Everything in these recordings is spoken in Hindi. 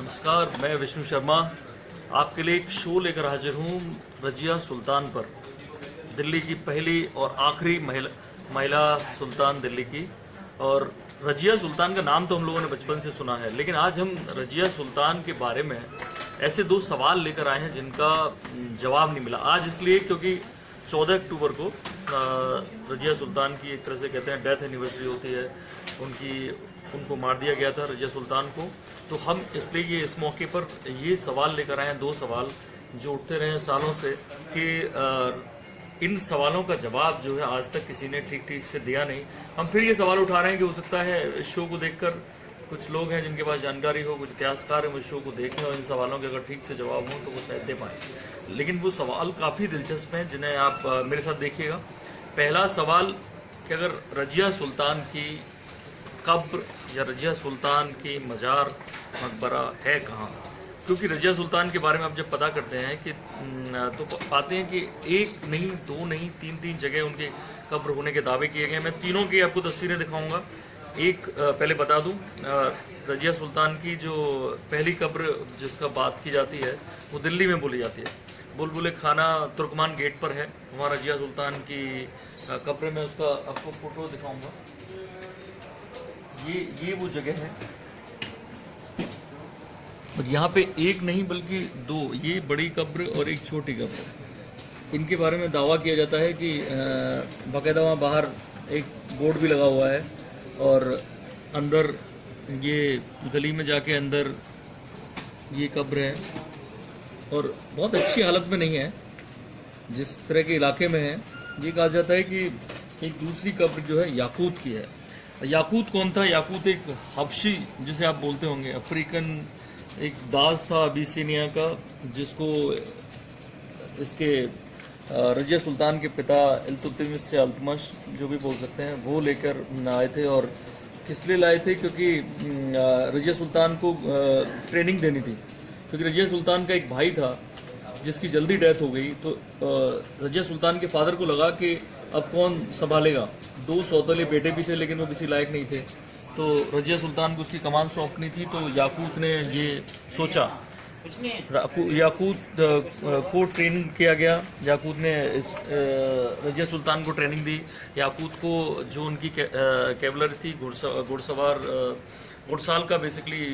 नमस्कार, मैं विष्णु शर्मा आपके लिए एक शो लेकर हाजिर हूँ रजिया सुल्तान पर। दिल्ली की पहली और आखिरी महिला सुल्तान दिल्ली की। और रजिया सुल्तान का नाम तो हम लोगों ने बचपन से सुना है, लेकिन आज हम रजिया सुल्तान के बारे में ऐसे दो सवाल लेकर आए हैं जिनका जवाब नहीं मिला। आज इसलिए क्योंकि 14 अक्टूबर को रजिया सुल्तान की एक तरह से कहते हैं डेथ एनिवर्सरी होती है। उनको मार दिया गया था रजिया सुल्तान को। तो हम इसलिए ये इस मौके पर ये सवाल लेकर आए हैं, दो सवाल जो उठते रहे सालों से कि इन सवालों का जवाब जो है आज तक किसी ने ठीक से दिया नहीं। हम फिर ये सवाल उठा रहे हैं कि हो सकता है इस शो को देखकर कुछ लोग हैं जिनके पास जानकारी हो, कुछ इतिहासकार हैं, उस शो को देखें और इन सवालों के अगर ठीक से जवाब हो तो वो शायद दे पाएँ। लेकिन वो सवाल काफ़ी दिलचस्प हैं जिन्हें आप मेरे साथ देखिएगा। पहला सवाल कि अगर रजिया सुल्तान की कब्र या रजिया सुल्तान की मज़ार मकबरा है कहाँ, क्योंकि रजिया सुल्तान के बारे में आप जब पता करते हैं कि तो पाते हैं कि एक नहीं, दो नहीं, तीन जगह उनके कब्र होने के दावे किए गए। मैं तीनों की आपको तस्वीरें दिखाऊंगा। एक पहले बता दूं, रजिया सुल्तान की जो पहली कब्र जिसका बात की जाती है वो दिल्ली में बोली जाती है। बुलबुल खाना तुर्कमान गेट पर है, वहाँ रजिया सुल्तान की कब्र में उसका आपको फोटो दिखाऊंगा। ये वो जगह है और यहाँ पे एक नहीं बल्कि दो, ये बड़ी कब्र और एक छोटी कब्र। इनके बारे में दावा किया जाता है कि बाकायदा वहाँ बाहर एक बोर्ड भी लगा हुआ है और अंदर ये गली में जाके अंदर ये कब्र है और बहुत अच्छी हालत में नहीं है। जिस तरह के इलाके में है, ये कहा जाता है कि एक दूसरी कब्र जो है याकूत की है। याकूत कौन था? याकूत एक हबशी जिसे आप बोलते होंगे, अफ्रीकन एक दास था अबिसिनिया का, जिसको इसके रजिया सुल्तान के पिता इल्तुतमिश से अल्तमश जो भी बोल सकते हैं वो लेकर आए थे। और किस लिए लाए थे? क्योंकि रजिया सुल्तान को ट्रेनिंग देनी थी, क्योंकि रजिया सुल्तान का एक भाई था जिसकी जल्दी डेथ हो गई। तो रजिया सुल्तान के फादर को लगा कि अब कौन संभालेगा। दो सौतेले बेटे भी थे लेकिन वो किसी लायक नहीं थे, तो रजिया सुल्तान को उसकी कमान सौंपनी थी। तो याकूत ने ये सोचा, याकूत को ट्रेन किया गया। याकूत ने रजिया सुल्तान को ट्रेनिंग दी। याकूत को जो उनकी कैवलरी थी, घुड़साल का बेसिकली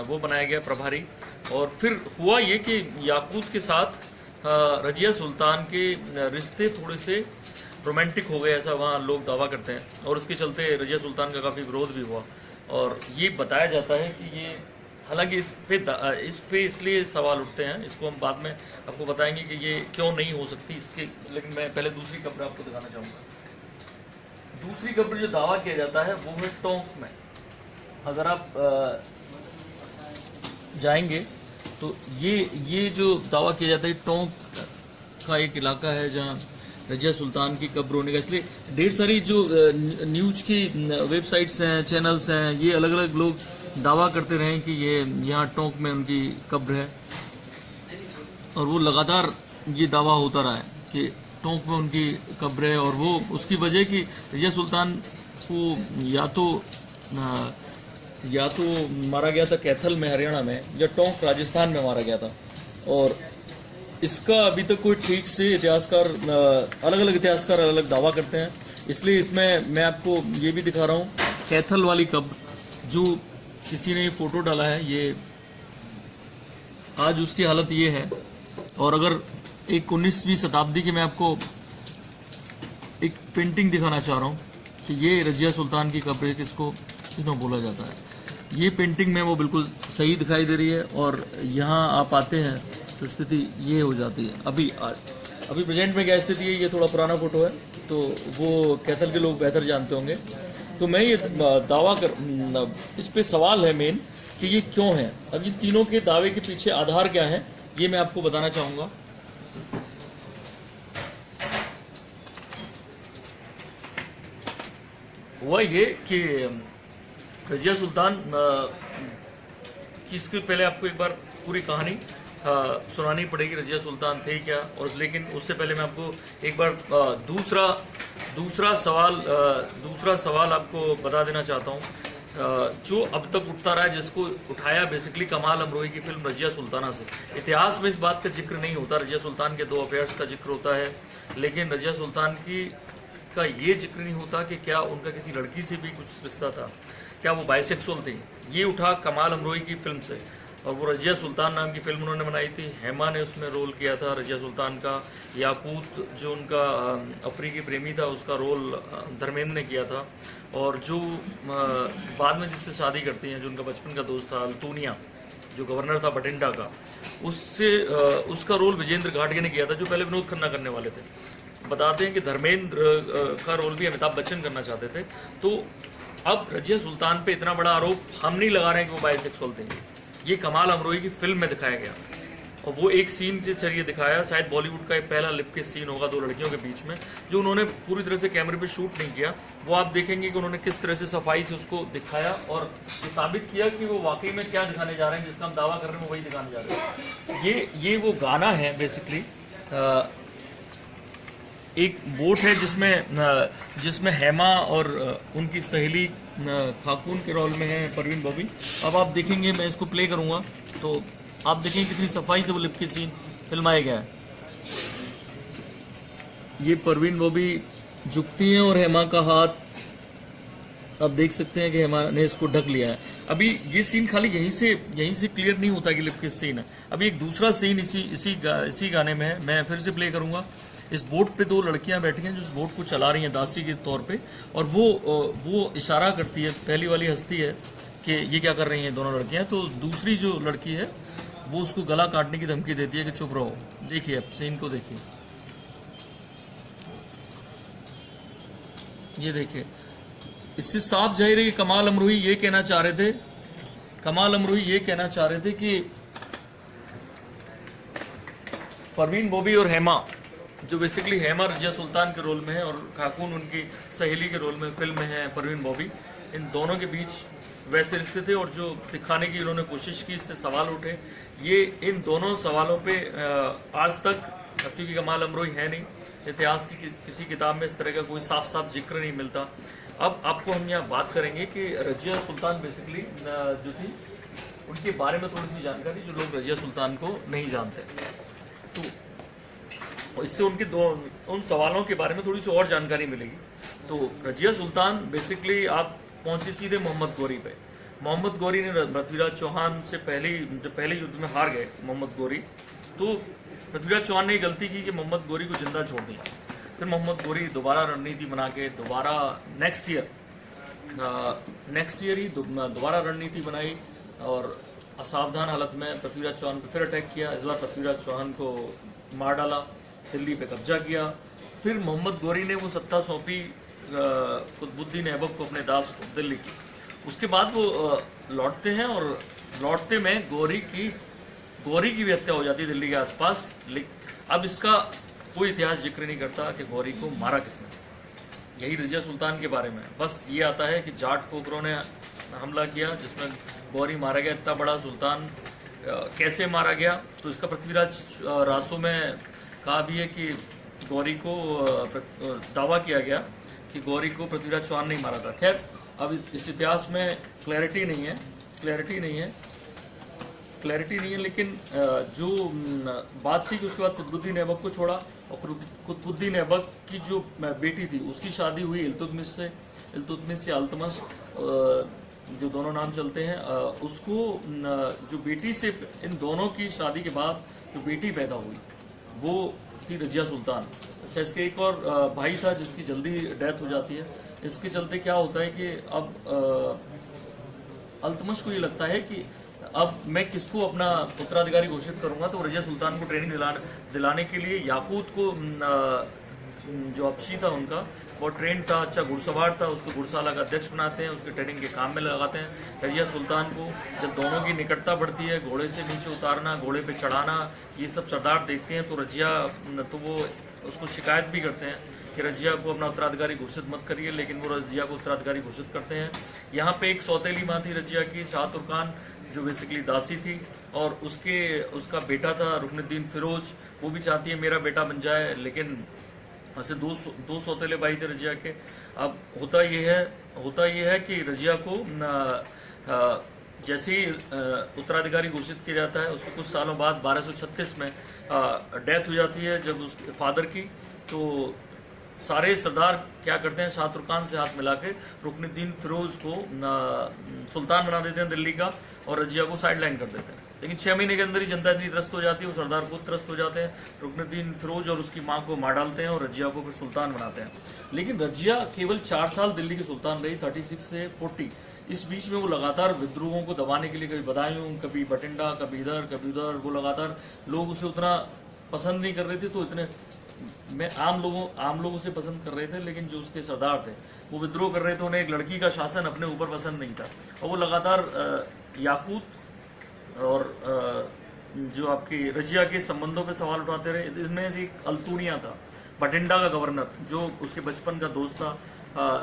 वो बनाया गया प्रभारी। और फिर हुआ ये कि याकूत के साथ रजिया सुल्तान के रिश्ते थोड़े से रोमांटिक हो गए, ऐसा वहाँ लोग दावा करते हैं। और उसके चलते रजिया सुल्तान का काफ़ी विरोध भी हुआ। और ये बताया जाता है कि ये, हालांकि इस पे इसलिए सवाल उठते हैं, इसको हम बाद में आपको बताएंगे कि ये क्यों नहीं हो सकती इसके। लेकिन मैं पहले दूसरी कब्र आपको दिखाना चाहूँगा। दूसरी कब्र जो दावा किया जाता है वो है टोंक में। अगर आप जाएंगे तो ये जो दावा किया जाता है, टोंक का एक इलाका है जहाँ रजिया सुल्तान की कब्र होने का। इसलिए ढेर सारी जो न्यूज की वेबसाइट्स हैं, चैनल्स हैं, ये अलग अलग लोग दावा करते रहे कि ये यहाँ टोंक में उनकी कब्र है। और वो लगातार ये दावा होता रहा है कि टोंक में उनकी कब्र है। और वो उसकी वजह कि रजिया सुल्तान को या तो मारा गया था कैथल में हरियाणा में, या टोंक राजस्थान में मारा गया था। और इसका अभी तक कोई ठीक से इतिहासकार, अलग अलग इतिहासकार अलग अलग दावा करते हैं। इसलिए इसमें मैं आपको ये भी दिखा रहा हूँ कैथल वाली कब्र, जो किसी ने फोटो डाला है। ये आज उसकी हालत ये है। और अगर एक 19वीं शताब्दी की मैं आपको एक पेंटिंग दिखाना चाह रहा हूँ कि ये रजिया सुल्तान की कब्र किसको क्यों बोला जाता है। ये पेंटिंग में वो बिल्कुल सही दिखाई दे रही है। और यहाँ आप आते हैं तो स्थिति ये हो जाती है। अभी प्रेजेंट में क्या स्थिति है, ये थोड़ा पुराना फोटो है, तो वो कैथल के लोग बेहतर जानते होंगे। तो मैं ये दावा इस पे सवाल है मेन कि ये क्यों है। अब ये तीनों के दावे के पीछे आधार क्या है, ये मैं आपको बताना चाहूँगा। हुआ ये कि रजिया सुल्तान की, इसके पहले आपको एक बार पूरी कहानी सुनानी पड़ेगी, रजिया सुल्तान थे क्या। और लेकिन उससे पहले मैं आपको एक बार दूसरा सवाल आपको बता देना चाहता हूँ जो अब तक उठता रहा है, जिसको उठाया बेसिकली कमाल अमरोही की फिल्म रजिया सुल्ताना से। इतिहास में इस बात का जिक्र नहीं होता, रजिया सुल्तान के 2 अफेयर्स का जिक्र होता है, लेकिन रजिया सुल्तान की का ये जिक्र नहीं होता कि क्या उनका किसी लड़की से भी कुछ रिश्ता था, क्या वो बाइसेक्सुअल थी। ये उठा कमाल अमरोही की फिल्म से, और वो रजिया सुल्तान नाम की फिल्म उन्होंने बनाई थी। हेमा ने उसमें रोल किया था रजिया सुल्तान का। याकूत जो उनका अफ्रीकी प्रेमी था, उसका रोल धर्मेंद्र ने किया था। और जो बाद में जिससे शादी करती हैं, जो उनका बचपन का दोस्त था अल्तूनिया, जो गवर्नर था बठिंडा का, उससे उसका रोल विजेंद्र घाटगे ने किया था, जो पहले विनोद खन्ना करने वाले थे। बताते हैं कि धर्मेंद्र का रोल भी अमिताभ बच्चन करना चाहते थे। तो अब रजिया सुल्तान पे इतना बड़ा आरोप हम नहीं लगा रहे हैं कि वो बाइसेक्सुअल थे, ये कमाल अमरोही की फिल्म में दिखाया गया। और वो एक सीन के जरिए दिखाया, शायद बॉलीवुड का एक पहला लिप किस सीन होगा 2 लड़कियों के बीच में, जो उन्होंने पूरी तरह से कैमरे पे शूट नहीं किया। वो आप देखेंगे कि उन्होंने किस तरह से सफाई से उसको दिखाया और ये साबित किया कि वो वाकई में क्या दिखाने जा रहे हैं, जिसका हम दावा कर रहे हैं वो वही दिखाने जा रहे हैं। ये वो गाना है बेसिकली। एक बोट है जिसमें हेमा और उनकी सहेली खाकून के रोल में है परवीन बॉबी। अब आप देखेंगे, मैं इसको प्ले करूंगा तो आप देखेंगे कितनी सफाई से वो लिप की सीन फिल्माया गया है। ये परवीन बॉबी झुकती हैं और हेमा का हाथ आप देख सकते हैं कि हेमा ने इसको ढक लिया है। अभी ये सीन खाली यहीं से क्लियर नहीं होता कि लिप किस सीन है। अभी एक दूसरा सीन इसी गाने में है, मैं फिर से प्ले करूंगा। इस बोट पे 2 लड़कियां बैठी हैं जो इस बोट को चला रही हैं दासी के तौर पे, और वो इशारा करती है, पहली वाली हंसती है कि ये क्या कर रही हैं दोनों लड़कियां। तो दूसरी जो लड़की है वो उसको गला काटने की धमकी देती है कि चुप रहो। देखिए अब सीन को देखिए, ये देखिए, इससे साफ जाहिर है कि कमाल अमरोही ये कहना चाह रहे थे कि परवीन बॉबी और हेमा, जो बेसिकली हेमा रजिया सुल्तान के रोल में है और खाकून उनकी सहेली के रोल में फिल्म में है परवीन बॉबी, इन दोनों के बीच वैसे रिश्ते थे। और जो दिखाने की उन्होंने कोशिश की, इससे सवाल उठे। ये इन दोनों सवालों पे आज तक, क्योंकि कमाल अमरोही है नहीं, इतिहास की किसी किताब में इस तरह का कोई साफ जिक्र नहीं मिलता। अब आपको हम यहाँ बात करेंगे कि रजिया सुल्तान बेसिकली जो थी, उनके बारे में थोड़ी सी जानकारी जो लोग रजिया सुल्तान को नहीं जानते, तो इससे उनके उन सवालों के बारे में थोड़ी सी और जानकारी मिलेगी। तो रजिया सुल्तान बेसिकली आप पहुंचे सीधे मोहम्मद गौरी पे। मोहम्मद गौरी ने पृथ्वीराज चौहान से जब पहले युद्ध में हार गए मोहम्मद गौरी, तो पृथ्वीराज चौहान ने गलती की कि मोहम्मद गौरी को जिंदा छोड़ दिया। फिर मोहम्मद गौरी दोबारा रणनीति बना के दोबारा नेक्स्ट ईयर ही दोबारा रणनीति बनाई और असावधान हालत में पृथ्वीराज चौहान पर फिर अटैक किया। इस बार पृथ्वीराज चौहान को मार डाला, दिल्ली पे कब्जा किया। फिर मोहम्मद गौरी ने वो सत्ता सौंपी कुतुबुद्दीन ऐबक को, अपने दास को, दिल्ली की। उसके बाद वो लौटते हैं और लौटते में गौरी की भी हत्या हो जाती है दिल्ली के आसपास। अब इसका कोई इतिहास जिक्र नहीं करता कि गौरी को मारा किसने। यही रजिया सुल्तान के बारे में बस ये आता है कि जाट कोकरों ने हमला किया जिसमें गौरी मारा गया। इतना बड़ा सुल्तान कैसे मारा गया, तो इसका पृथ्वीराज रासों में कहा भी है कि गौरी को दावा किया गया कि गौरी को पृथ्वीराज चौहान नहीं मारा था। खैर अब इस इतिहास में क्लैरिटी नहीं है, लेकिन जो बात थी कि उसके बाद कुतुबुद्दीन ऐबक को छोड़ा और कुतुबुद्दीन ऐबक की जो बेटी थी उसकी शादी हुई इल्तुतमिश से या अल्तमश, जो दोनों नाम चलते हैं। उसको जो बेटी से, इन दोनों की शादी के बाद जो बेटी पैदा हुई वो थी रजिया सुल्तान। अच्छा, इसके एक और भाई था जिसकी जल्दी डेथ हो जाती है। इसके चलते क्या होता है कि अब अल्तमश को ये लगता है कि अब मैं किसको अपना उत्तराधिकारी घोषित करूंगा, तो रजिया सुल्तान को ट्रेनिंग दिलाने के लिए याकूत को, जो अफशी था उनका, वो ट्रेंड था, अच्छा घुड़सवार था, उसको घुड़शाला का अध्यक्ष बनाते हैं, उसके ट्रेनिंग के काम में लगाते हैं। रजिया सुल्तान को जब दोनों की निकटता बढ़ती है, घोड़े से नीचे उतारना, घोड़े पे चढ़ाना, ये सब सरदार देखते हैं, तो रजिया तो वो उसको शिकायत भी करते हैं कि रजिया को अपना उत्तराधिकारी घोषित मत करिए, लेकिन वो रजिया को उत्तराधिकारी घोषित करते हैं। यहाँ पे एक सौतेली माँ थी रजिया की, शाह तुर्कान, जो बेसिकली दासी थी, और उसका बेटा था रुकनुद्दीन फिरोज। वो भी चाहती है मेरा बेटा बन जाए, लेकिन ऐसे दो सौतेले भाई थे रजिया के। अब होता ये है कि रजिया को जैसे ही उत्तराधिकारी घोषित किया जाता है, उसको कुछ सालों बाद 1236 में डेथ हो जाती है जब उसके फादर की। तो सारे सरदार क्या करते हैं, शाह तुर्कान से हाथ मिला के रुकनुद्दीन फिरोज को सुल्तान बना देते हैं दिल्ली का, और रजिया को साइडलाइन कर देते हैं। लेकिन 6 महीने के अंदर ही जनता इतनी त्रस्त हो जाती है, वो सरदार खुद त्रस्त हो जाते हैं, रुकनुद्दीन फिरोज और उसकी मां को मार डालते हैं और रजिया को फिर सुल्तान बनाते हैं। लेकिन रजिया केवल 4 साल दिल्ली की सुल्तान रही, 36 से 40। इस बीच में वो लगातार विद्रोहों को दबाने के लिए, कभी बदायूं, कभी बठिंडा, कभी इधर कभी उधर, वो लगातार, लोग उसे उतना पसंद नहीं कर रहे थे, तो इतने आम लोगों से पसंद कर रहे थे, लेकिन जो उसके सरदार थे वो विद्रोह कर रहे थे, उन्हें एक लड़की का शासन अपने ऊपर पसंद नहीं था, और वो लगातार याकूत और जो आपकी रजिया के संबंधों पे सवाल उठाते रहे। इसमें से एक अल्तूनिया था, बठिंडा का गवर्नर, जो उसके बचपन का दोस्त था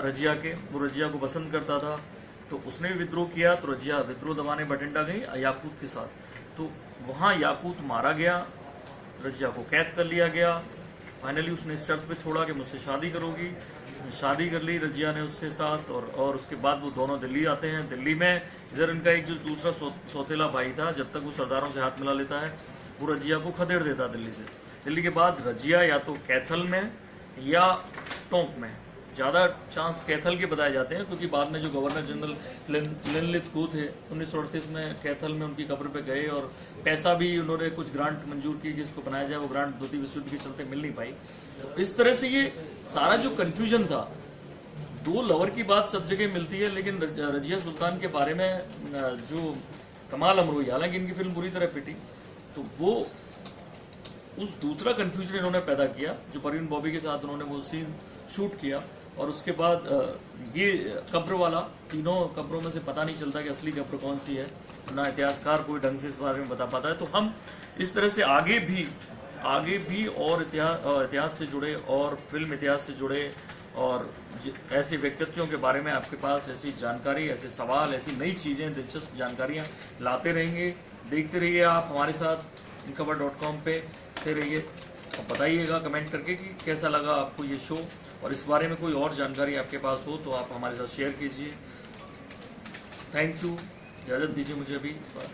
रजिया के, वो रजिया को पसंद करता था, तो उसने भी विद्रोह किया। तो रजिया विद्रोह दबाने बठिंडा गई याकूत के साथ, तो वहाँ याकूत मारा गया, रजिया को कैद कर लिया गया। फाइनली उसने इस शर्त पे छोड़ा कि मुझसे शादी करोगी, शादी कर ली रजिया ने उसके साथ, और उसके बाद वो दोनों दिल्ली आते हैं। दिल्ली में इधर इनका एक जो दूसरा सौतेला भाई था, जब तक वो सरदारों से हाथ मिला लेता है, वो रजिया को खदेड़ देता दिल्ली से। दिल्ली के बाद रजिया या तो कैथल में या टोंक में, ज़्यादा चांस कैथल के बताए जाते हैं, क्योंकि बाद में जो गवर्नर जनरल लिनलिथगो थे 1938 में कैथल में उनकी कब्र पे गए, और पैसा भी उन्होंने कुछ ग्रांट मंजूर की कि इसको बनाया जाए, वो ग्रांट द्वितीय विश्व युद्ध के चलते मिल नहीं पाई। तो इस तरह से ये सारा जो कन्फ्यूजन था, 2 लवर की बात सब जगह मिलती है, लेकिन रजिया सुल्तान के बारे में जो कमाल अमरोही, हालांकि इनकी फिल्म बुरी तरह पिटी, तो वो उस दूसरा कन्फ्यूजन इन्होंने पैदा किया, जो परवीन बॉबी के साथ उन्होंने वो सीन शूट किया। और उसके बाद ये कब्र वाला, तीनों कब्रों में से पता नहीं चलता कि असली कब्र कौन सी है, ना इतिहासकार कोई ढंग से इस बारे में बता पाता है। तो हम इस तरह से आगे भी और इतिहास से जुड़े और फिल्म इतिहास से जुड़े और ऐसे व्यक्तित्वों के बारे में आपके पास ऐसी जानकारी, ऐसे सवाल, ऐसी नई चीज़ें, दिलचस्प जानकारियाँ लाते रहेंगे। देखते रहिए आप हमारे साथ इनखबर.com पे रहिए, और बताइएगा कमेंट करके कि कैसा लगा आपको ये शो, और इस बारे में कोई और जानकारी आपके पास हो तो आप हमारे साथ शेयर कीजिए। थैंक यू, इजाज़त दीजिए मुझे अभी इस बार।